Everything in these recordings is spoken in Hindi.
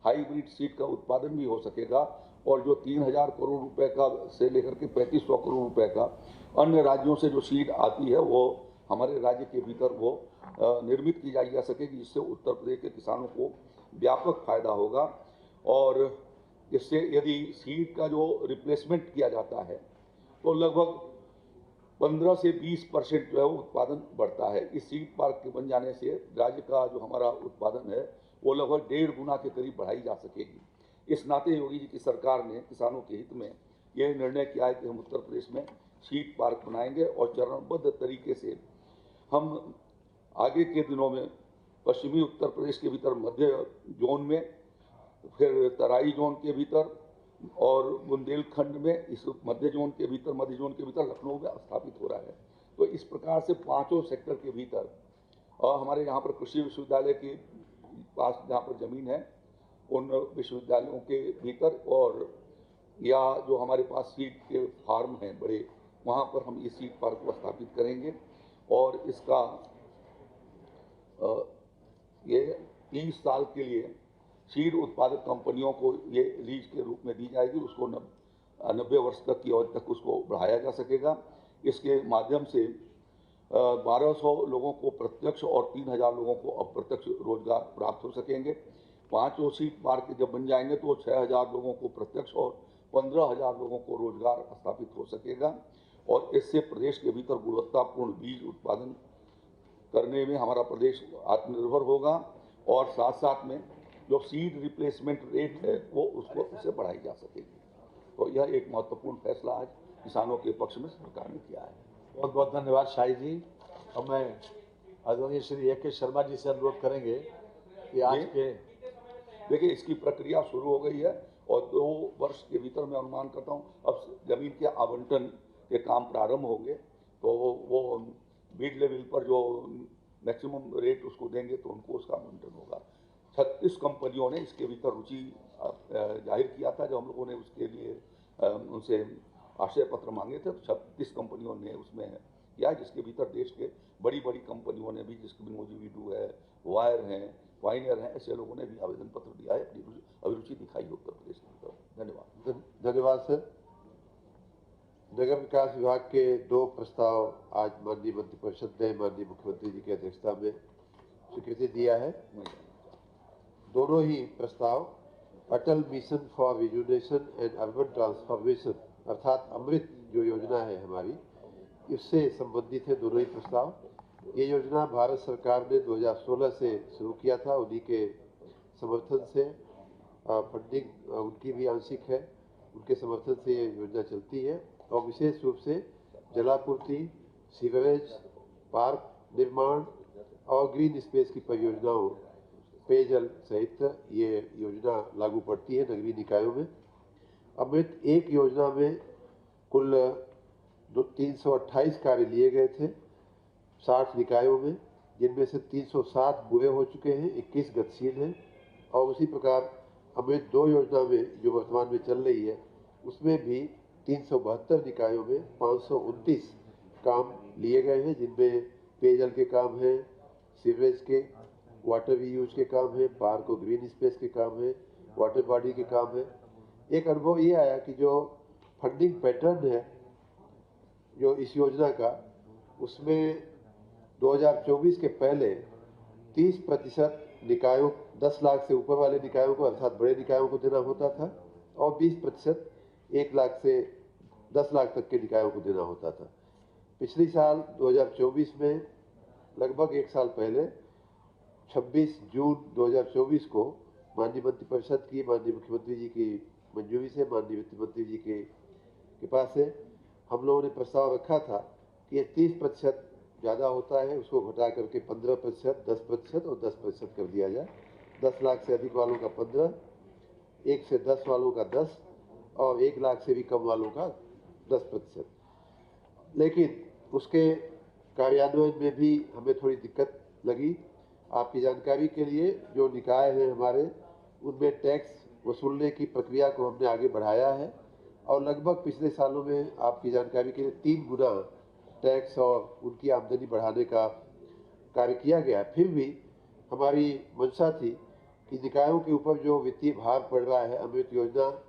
हाइब्रिड सीड का उत्पादन भी हो सकेगा और जो 3,000 करोड़ रुपए का से लेकर के 3,500 करोड़ रुपए का अन्य राज्यों से जो सीड आती है वो हमारे राज्य के भीतर वो निर्मित की जा सकेगी, जिससे उत्तर प्रदेश के किसानों को व्यापक फायदा होगा। और इससे यदि सीड का जो रिप्लेसमेंट किया जाता है तो लगभग 15 से 20% जो है वो उत्पादन बढ़ता है। इस सीड पार्क के बन जाने से राज्य का जो हमारा उत्पादन है वो लगभग 1.5 गुना के करीब बढ़ाई जा सकेगी। इस नाते योगी जी की सरकार ने किसानों के हित में यह निर्णय किया है कि हम उत्तर प्रदेश में सीड पार्क बनाएंगे और चरणबद्ध तरीके से हम आगे के दिनों में पश्चिमी उत्तर प्रदेश के भीतर मध्य जोन में, फिर तराई जोन के भीतर और बुंदेलखंड में, इस मध्य जोन के भीतर लखनऊ में स्थापित हो रहा है। तो इस प्रकार से पांचों सेक्टर के भीतर और हमारे यहाँ पर कृषि विश्वविद्यालय के पास जहाँ पर जमीन है उन विश्वविद्यालयों के भीतर और या जो हमारे पास सीड के फार्म हैं बड़े, वहाँ पर हम इस सीड पार्क को स्थापित करेंगे और इसका ये 30 साल के लिए सीड उत्पादक कंपनियों को ये लीज के रूप में दी जाएगी। उसको 90 वर्ष तक की अवधि तक उसको बढ़ाया जा सकेगा। इसके माध्यम से 1200 लोगों को प्रत्यक्ष और 3,000 लोगों को अप्रत्यक्ष रोजगार प्राप्त हो सकेंगे। 5 सीड पार्क जब बन जाएंगे तो 6,000 लोगों को प्रत्यक्ष और 15,000 लोगों को रोजगार स्थापित हो सकेगा और इससे प्रदेश के भीतर गुणवत्तापूर्ण बीज उत्पादन करने में हमारा प्रदेश आत्मनिर्भर होगा और साथ साथ में जो सीड रिप्लेसमेंट रेट है वो उससे बढ़ाई जा सकेगी। तो यह एक महत्वपूर्ण फैसला आज किसानों के पक्ष में सरकार ने किया है। बहुत बहुत धन्यवाद शाही जी। अब मैं आदरणीय श्री A.K. शर्मा जी से अनुरोध करेंगे कि आज के देखिए इसकी प्रक्रिया शुरू हो गई है और 2 वर्ष के भीतर मैं अनुमान करता हूँ अब जमीन के आवंटन के काम प्रारंभ होंगे। तो वो बीड लेवल पर जो मैक्सिमम रेट उसको देंगे तो उनको उसका आवंटन होगा। 36 कंपनियों ने इसके भीतर रुचि जाहिर किया था। जब हम लोगों ने उसके लिए उनसे आशय पत्र मांगे थे तो 36 कंपनियों ने उसमें किया, जिसके भीतर देश के बड़ी बड़ी कंपनियों ने भी, जिसके मोजीवीडू है, वायर हैं, वाइनर हैं, ऐसे लोगों ने भी आवेदन पत्र दिया है, अपनी अभिरुचि दिखाई उत्तर प्रदेश के भीतर। धन्यवाद। धन्यवाद सर। नगर विकास विभाग के 2 प्रस्ताव आज माननीय मंत्रिपरिषद ने माननीय मुख्यमंत्री जी की अध्यक्षता में स्वीकृति दिया है। दोनों ही प्रस्ताव Atal mission for rejuvenation and urban transformation अर्थात अमृत जो योजना है हमारी, इससे संबंधित है दोनों ही प्रस्ताव। ये योजना भारत सरकार ने 2016 से शुरू किया था। उन्हीं के समर्थन से फंडिंग उनकी भी आंशिक है, उनके समर्थन से ये योजना चलती है और विशेष रूप से जलापूर्ति, सीवरेज, पार्क निर्माण और ग्रीन स्पेस की परियोजनाओं, पेयजल सहित ये योजना लागू पड़ती है नगरीय निकायों में। अमृत एक योजना में कुल 328 कार्य लिए गए थे 60 निकायों में, जिनमें से 307 पूरे हो चुके हैं, 21 गतिशील हैं। और उसी प्रकार अमृत 2 योजना में जो वर्तमान में चल रही है उसमें भी 372 निकायों में 529 काम लिए गए हैं, जिनमें पेयजल के काम हैं, सीवरेज के, वाटर रीयूज के काम है, पार्क और ग्रीन स्पेस के काम है, वाटर बॉडी के काम है। एक अनुभव ये आया कि जो फंडिंग पैटर्न है जो इस योजना का, उसमें 2024 के पहले 30% निकायों 10 लाख से ऊपर वाले निकायों को अर्थात बड़े निकायों को देना होता था और 20% 1 लाख से 10 लाख तक के निकायों को देना होता था। पिछली साल 2024 में लगभग 1 साल पहले 26 जून 2024 को माननीय मंत्रिपरिषद की माननीय मुख्यमंत्री जी की मंजूरी से, माननीय वित्त मंत्री जी के पास से हम लोगों ने प्रस्ताव रखा था कि ये 30% ज़्यादा होता है, उसको घटा करके 15%, 10% और 10% कर दिया जाए। 10 लाख से अधिक वालों का 15, 1 से 10 वालों का 10 और 1 लाख से भी कम वालों का 10%। लेकिन उसके कार्यान्वयन में भी हमें थोड़ी दिक्कत लगी। आपकी जानकारी के लिए जो निकाय हैं हमारे, उनमें टैक्स वसूलने की प्रक्रिया को हमने आगे बढ़ाया है और लगभग पिछले सालों में आपकी जानकारी के लिए 3 गुना टैक्स और उनकी आमदनी बढ़ाने का कार्य किया गया। फिर भी हमारी मंशा थी कि निकायों के ऊपर जो वित्तीय भार पड़ रहा है, अमृत योजना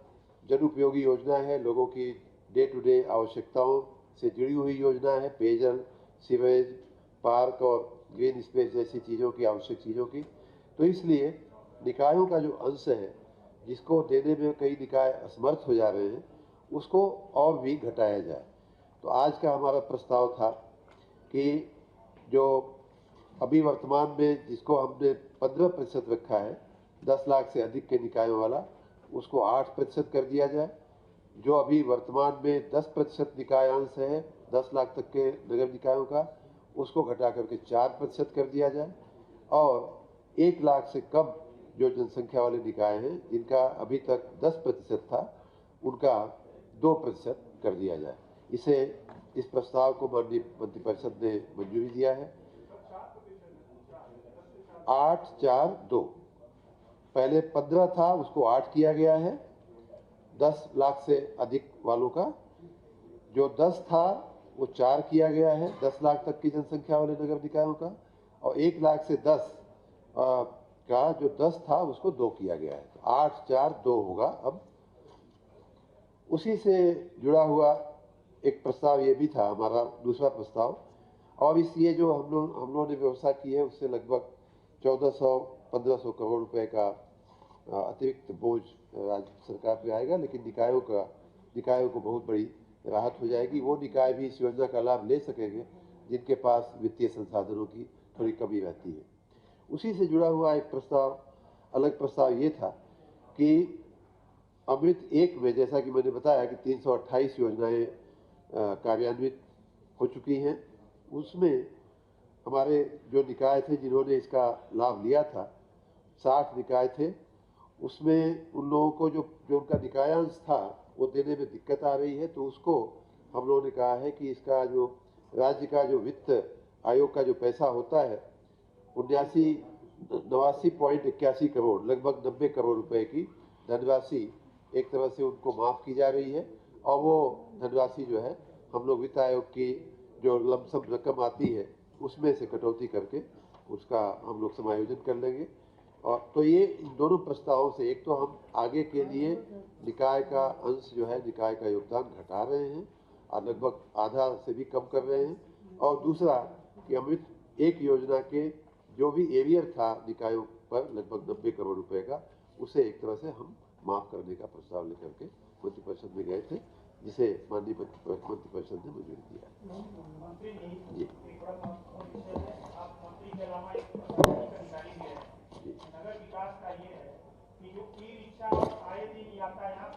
जन उपयोगी योजना है, लोगों की डे टू डे आवश्यकताओं से जुड़ी हुई योजना है, पेयजल, सीवेज, पार्क और ग्रीन स्पेस जैसी चीज़ों की, आवश्यक चीज़ों की। तो इसलिए निकायों का जो अंश है, जिसको देने में कई निकाय असमर्थ हो जा रहे हैं, उसको और भी घटाया जाए। तो आज का हमारा प्रस्ताव था कि जो अभी वर्तमान में जिसको हमने 15% रखा है, 10 लाख से अधिक के निकायों वाला, उसको 8% कर दिया जाए। जो अभी वर्तमान में 10% निकायांश है 10 लाख तक के नगर निकायों का, उसको घटा करके 4% कर दिया जाए। और 1 लाख से कम जो जनसंख्या वाले निकाय हैं, जिनका अभी तक 10% था, उनका 2% कर दिया जाए। इस प्रस्ताव को माननीय मंत्रिपरिषद ने मंजूरी दिया है। 8-4-2 पहले 15 था, उसको 8 किया गया है 10 लाख से अधिक वालों का। जो 10 था वो 4 किया गया है 10 लाख तक की जनसंख्या वाले नगर निकायों का। और 1 लाख से 10 का जो 10 था उसको 2 किया गया है। तो 8-4-2 होगा। अब उसी से जुड़ा हुआ एक प्रस्ताव ये भी था हमारा दूसरा प्रस्ताव। और इस ये जो हम लोगों ने व्यवस्था की है, उससे लगभग 1400-1500 करोड़ रुपए का अतिरिक्त बोझ राज्य सरकार पे आएगा। लेकिन निकायों को बहुत बड़ी राहत हो जाएगी। वो निकाय भी इस योजना का लाभ ले सकेंगे जिनके पास वित्तीय संसाधनों की थोड़ी कमी रहती है। उसी से जुड़ा हुआ एक अलग प्रस्ताव ये था कि अमृत 1 में, जैसा कि मैंने बताया कि 328 योजनाएं कार्यान्वित हो चुकी हैं, उसमें हमारे जो निकाय थे जिन्होंने इसका लाभ लिया था, 60 निकाय थे। उसमें उन लोगों को जो उनका निकायांश था वो देने में दिक्कत आ रही है। तो उसको हम लोगों ने कहा है कि इसका जो राज्य का जो वित्त आयोग का जो पैसा होता है, 89.81 करोड़, लगभग 90 करोड़ रुपए की धनराशि एक तरह से उनको माफ़ की जा रही है। और वो धनराशि जो है हम लोग वित्त आयोग की जो लमसम रकम आती है उसमें से कटौती करके उसका हम लोग समायोजन कर लेंगे। और तो ये इन दोनों प्रस्तावों से, एक तो हम आगे के लिए निकाय का अंश जो है, निकाय का योगदान घटा रहे हैं और लगभग आधा से भी कम कर रहे हैं। और दूसरा कि अमृत 1 योजना के जो भी एरियर था निकायों पर लगभग 90 करोड़ रुपए का, उसे एक तरह से हम माफ़ करने का प्रस्ताव लेकर के मंत्रिपरिषद में गए थे, जिसे माननीय मंत्रिपरिषद ने मंजूरी दिया। जी नगर विकास का ये है कि जो ई रिक्शा और आए दिन यातायात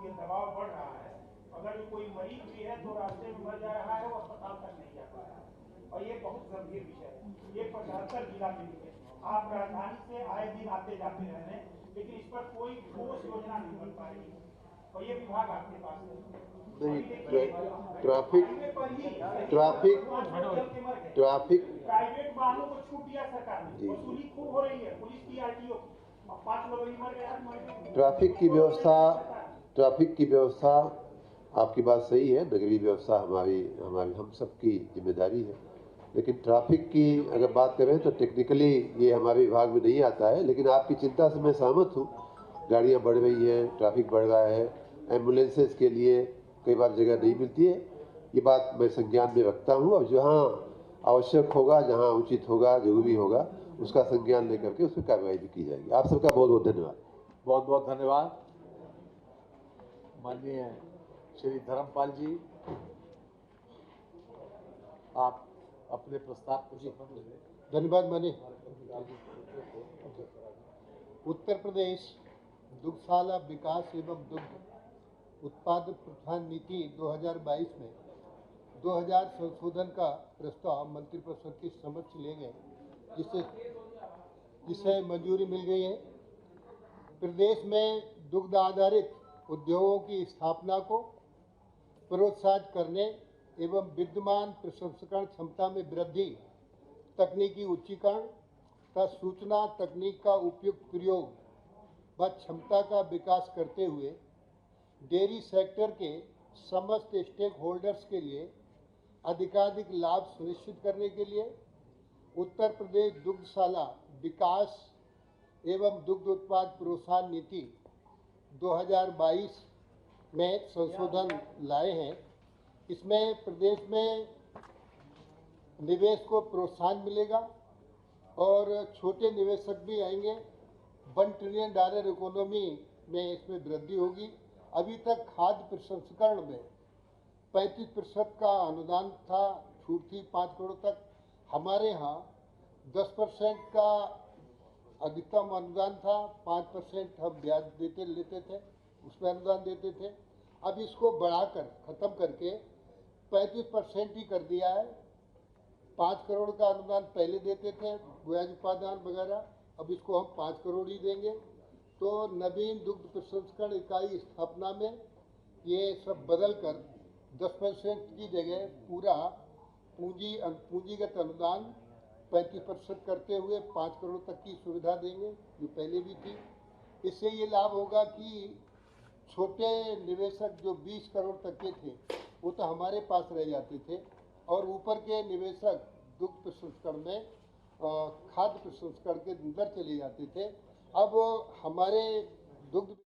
ये दबाव बढ़ रहा है। अगर कोई मरीज भी है तो रास्ते में मर जा रहा है, वो अस्पताल तक नहीं जा पा रहा है। और ये बहुत गंभीर विषय है। ये 75 जिला में है। आप राजधानी से आए दिन आते जाते रहने, लेकिन इस पर कोई ठोस योजना नहीं बन पा रही है। और ये विभाग आपके पास है नहीं। ट्रैफिक प्राइवेट वाहनों को छूट दिया सरकार ने, वसूली खूब हो रही है पुलिस की, आरटीओ की। 5 लोग ही मर गए। ट्रैफिक की व्यवस्था आपकी बात सही है। नगरीय व्यवस्था हमारी हम सबकी जिम्मेदारी है। लेकिन ट्रैफिक की अगर बात करें तो टेक्निकली ये हमारे विभाग में नहीं आता है। लेकिन आपकी चिंता से मैं सहमत हूँ। गाड़ियाँ बढ़ रही हैं, ट्रैफिक बढ़ रहा है, एम्बुलेंसेस के लिए कई बार जगह नहीं मिलती है। ये बात मैं संज्ञान में रखता हूँ। और जहाँ आवश्यक होगा, जहाँ उचित होगा, जरूरी होगा, उसका संज्ञान लेकर के उस पर कार्रवाई भी की जाएगी। आप सबका बहुत बहुत धन्यवाद। बहुत बहुत धन्यवाद। माननीय श्री धर्मपाल जी, आप अपने प्रस्ताव को धन्यवाद। माननीय उत्तर प्रदेश दुग्धशाला विकास एवं दुग्ध उत्पादक प्रोत्साहन नीति 2022 में 2000 संशोधन का प्रस्ताव मंत्रिपरिषद के समक्ष ले गए, जिसे मंजूरी मिल गई है। प्रदेश में दुग्ध आधारित उद्योगों की स्थापना को प्रोत्साहित करने एवं विद्यमान प्रसंस्करण क्षमता में वृद्धि, तकनीकी उच्चीकरण तथा सूचना तकनीक का उपयुक्त प्रयोग व क्षमता का विकास करते हुए डेयरी सेक्टर के समस्त स्टेक होल्डर्स के लिए अधिकाधिक लाभ सुनिश्चित करने के लिए उत्तर प्रदेश दुग्धशाला विकास एवं दुग्ध उत्पाद प्रोत्साहन नीति 2022 में संशोधन लाए हैं। इसमें प्रदेश में निवेश को प्रोत्साहन मिलेगा और छोटे निवेशक भी आएंगे। $1 ट्रिलियन इकोनॉमी में इसमें वृद्धि होगी। अभी तक खाद्य प्रसंस्करण में 35% का अनुदान था, छूट थी 5 करोड़ तक। हमारे यहाँ 10% का अधिकतम अनुदान था, 5% हम ब्याज लेते थे, उसमें अनुदान देते थे। अब इसको बढ़ाकर ख़त्म करके 35% ही कर दिया है। 5 करोड़ का अनुदान पहले देते थे, ब्याज उपादान वगैरह, अब इसको हम 5 करोड़ ही देंगे। तो नवीन दुग्ध प्रसंस्करण इकाई स्थापना में ये सब बदल कर 10% की जगह पूरा पूंजीगत अनुदान 35% करते हुए 5 करोड़ तक की सुविधा देंगे, जो पहले भी थी। इससे ये लाभ होगा कि छोटे निवेशक जो 20 करोड़ तक के थे वो तो हमारे पास रह जाते थे, और ऊपर के निवेशक दुग्ध प्रसंस्करण में खाद्य प्रसंस्करण के अंदर चले जाते थे। अब हमारे दुग्ध